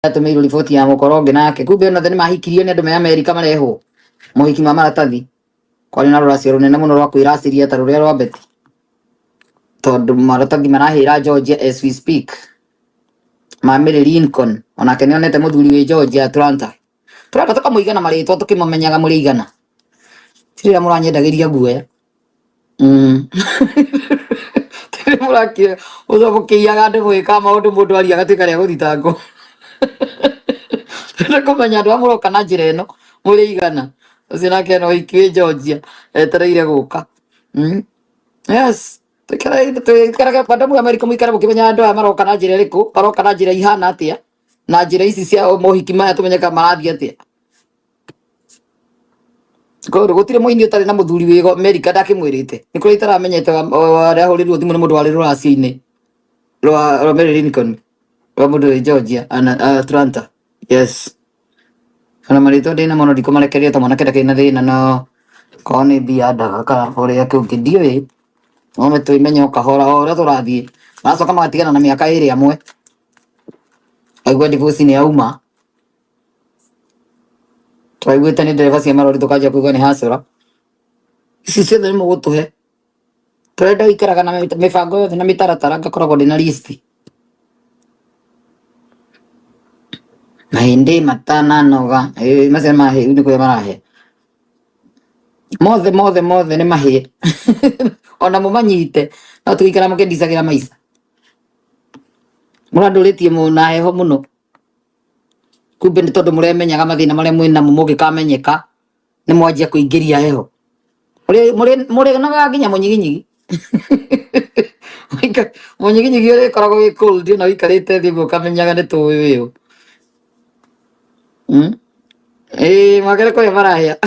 atumirwo riboti ya mukoronge nake kumbe ona thani mahikirio ni andu me Amerika mareho mohiki ma maratathi kwani na ruracio runene muno rwa kwiraciria ta ruria rwa beti tondu maratathi marahira Georgia as we speak mamire Lincoln ona kene onete muthuri wi Georgia Atlanta tukamuigana maritwa tukimumenyaga muri igana tira muranyendagiria guoya tira murakire uthobokiaga andu gwika maundu mundu ari agatuika ria guthitango tira kumenya andu amuroka na njira ino muri igana ucio nake no ikwi Georgia etereire guka yes tukaraga bado mu Amerika muikara mukimenya andu aya maroka na njira iriku baroka na njira ihana atia na njira ici cia mohiki maya tumenyeka marathia atia ko gutire muini utari na muthuri wi Amerika ndakimwirite ni kuri itaramenyete aria hurirwo thimu ni mundu wari ruracio-ini rwa Mary Lincoln rwa mundu wi Georgia Atlanta yes kana marito ndina mono ndiko marekeria ta mwana kenda kina thina no koni bia ndaga kana uria kungi ndiwe no tuimenya ukahora ora turathie macoka magatigana na miaka iri amwe aigua divorce ni auma twaiguite ni ndereba cia marori tukanjia kuigua ni hasura ici ciothe ni mugutuhe turenda ikaraga na mibango yothe na mitaratara ngakoragwo ndina list mahindi matana noga macio mahe ni kuya marahe mothe ni mahe ona mumanyite no tuikara mukindicagira maica muranduritie muna heho muno kumbe ni tondu muremenyaga mathina maria mwina mugikamenyeka ni mwanjia kuingiria heho muri naga nginya munyiginyigi munyiginyigi uri koragwo wi cold na wikarite thi ukamenyaga ni tuwi wiu magere ko marahia